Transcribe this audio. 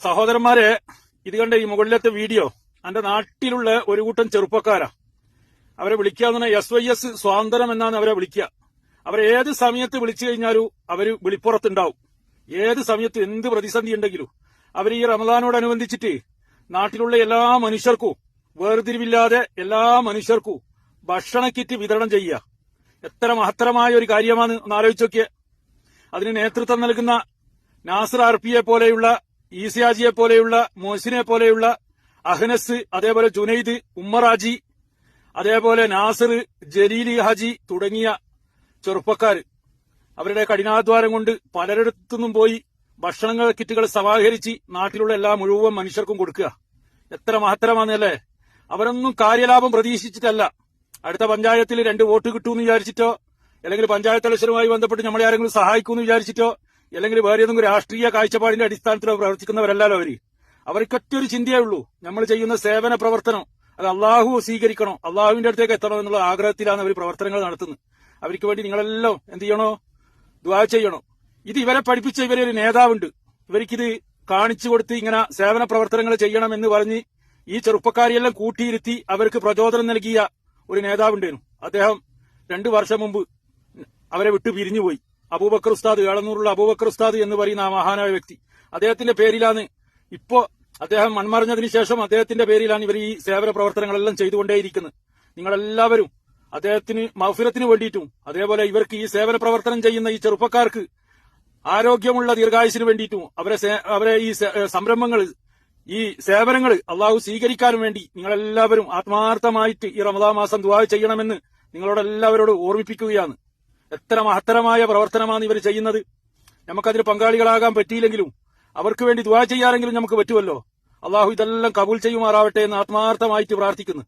സഹോദരന്മാരെ, ഇത് കണ്ട ഈ മുകളിലത്തെ വീഡിയോ എന്റെ നാട്ടിലുള്ള ഒരു കൂട്ടം ചെറുപ്പക്കാരാ. അവരെ വിളിക്കാന്ന് SYS സ്വാതന്ത്ര്യം എന്നാണ് അവരെ വിളിക്കുക. അവരെ ഏത് സമയത്ത് വിളിച്ചു കഴിഞ്ഞാലും അവര് വിളിപ്പുറത്തുണ്ടാവും. ഏത് സമയത്ത് എന്ത് പ്രതിസന്ധി ഉണ്ടെങ്കിലും അവർ ഈ റമദാനോടനുബന്ധിച്ചിട്ട് നാട്ടിലുള്ള എല്ലാ മനുഷ്യർക്കും വേർതിരിവില്ലാതെ എല്ലാ മനുഷ്യർക്കും ഭക്ഷണ കിറ്റ് വിതരണം ചെയ്യുക. എത്ര മഹത്തരമായ ഒരു കാര്യമാണ് ഒന്ന് ആലോചിച്ച് നോക്കിയേ. അതിന് നേതൃത്വം നൽകുന്ന നാസർ ആർപിയെ പോലെയുള്ള, ഈസിയാജിയെ പോലെയുള്ള, മോഹസിനെ പോലെയുള്ള, അഹ്നസ്, അതേപോലെ ജുനൈദ്, ഉമ്മർ ഹാജി, അതേപോലെ നാസർ, ജലീലി ഹാജി തുടങ്ങിയ ചെറുപ്പക്കാർ അവരുടെ കഠിനാധ്വാനം കൊണ്ട് പലരിടത്തുനിന്നും പോയി ഭക്ഷണങ്ങൾ കിറ്റുകൾ സമാഹരിച്ച് നാട്ടിലുള്ള എല്ലാ മുഴുവൻ മനുഷ്യർക്കും കൊടുക്കുക. എത്ര മഹത്തരമാണല്ലേ. അവരൊന്നും കാര്യലാഭം പ്രതീക്ഷിച്ചിട്ടല്ല. അടുത്ത പഞ്ചായത്തിൽ 2 വോട്ട് കിട്ടുമെന്ന് വിചാരിച്ചിട്ടോ, അല്ലെങ്കിൽ പഞ്ചായത്ത് ഇലക്ഷനുമായി ബന്ധപ്പെട്ട് നമ്മളെ ആരെങ്കിലും സഹായിക്കുമെന്ന് വിചാരിച്ചിട്ടോ, അല്ലെങ്കിൽ വേറെ ഏതെങ്കിലും രാഷ്ട്രീയ കാഴ്ചപ്പാടിന്റെ അടിസ്ഥാനത്തിലോ പ്രവർത്തിക്കുന്നവരല്ലല്ലോ അവര്. അവർക്കൊറ്റൊരു ചിന്തയേ ഉള്ളൂ, നമ്മൾ ചെയ്യുന്ന സേവന പ്രവർത്തനം അത് അള്ളാഹു സ്വീകരിക്കണം, അള്ളാഹുവിന്റെ അടുത്തേക്ക് എത്തണം എന്നുള്ള ആഗ്രഹത്തിലാണ് അവർ പ്രവർത്തനങ്ങൾ നടത്തുന്നത്. അവർക്ക് വേണ്ടി നിങ്ങളെല്ലാം എന്ത് ചെയ്യണോ? ദുആ ചെയ്യണം. ഇത് ഇവരെ പഠിപ്പിച്ച ഇവരൊരു നേതാവുണ്ട്. ഇവർക്കിത് കാണിച്ചു കൊടുത്ത് ഇങ്ങനെ സേവന പ്രവർത്തനങ്ങൾ ചെയ്യണമെന്ന് പറഞ്ഞ് ഈ ചെറുപ്പക്കാരെയെല്ലാം കൂട്ടിയിരുത്തി അവർക്ക് പ്രചോദനം നൽകിയ ഒരു നേതാവുണ്ടായിരുന്നു. അദ്ദേഹം 2 വർഷം മുമ്പ് അവരെ വിട്ടു പിരിഞ്ഞുപോയി. അബൂബക്കർ ഉസ്താദ്, ഏളന്നൂറുള്ള അബൂബക്കർ ഉസ്താദ് എന്ന് പറയുന്ന ആ മഹാനായ വ്യക്തി. അദ്ദേഹത്തിന്റെ പേരിലാണ് ഇപ്പോ അദ്ദേഹം മൺമറിഞ്ഞതിന് ശേഷം അദ്ദേഹത്തിന്റെ പേരിലാണ് ഇവർ ഈ സേവന പ്രവർത്തനങ്ങളെല്ലാം ചെയ്തുകൊണ്ടേയിരിക്കുന്നത്. നിങ്ങളെല്ലാവരും അദ്ദേഹത്തിന് മഗ്ഫിറത്തിന് വേണ്ടിയിട്ടും അതേപോലെ ഇവർക്ക് ഈ സേവന പ്രവർത്തനം ചെയ്യുന്ന ഈ ചെറുപ്പക്കാർക്ക് ആരോഗ്യമുള്ള ദീർഘായുസിന് വേണ്ടിയിട്ടും അവരെ ഈ സംരംഭങ്ങൾ, ഈ സേവനങ്ങൾ അള്ളാഹു സ്വീകരിക്കാനും വേണ്ടി നിങ്ങളെല്ലാവരും ആത്മാർത്ഥമായിട്ട് ഈ റമദാൻ മാസം ദുആ ചെയ്യണമെന്ന് നിങ്ങളോടെല്ലാവരോടും ഓർമ്മിപ്പിക്കുകയാണ്. എത്ര മഹത്തരമായ പ്രവർത്തനമാണ് ഇവർ ചെയ്യുന്നത്. നമുക്കതിന് പങ്കാളികളാകാൻ പറ്റിയില്ലെങ്കിലും അവർക്ക് വേണ്ടി ദുആ ചെയ്യാനെങ്കിലും നമുക്ക് പറ്റുമല്ലോ. അള്ളാഹു ഇതെല്ലാം കബൂൽ ചെയ്യുമാറാവട്ടെ എന്ന് ആത്മാർത്ഥമായിട്ട് പ്രാർത്ഥിക്കുന്നു.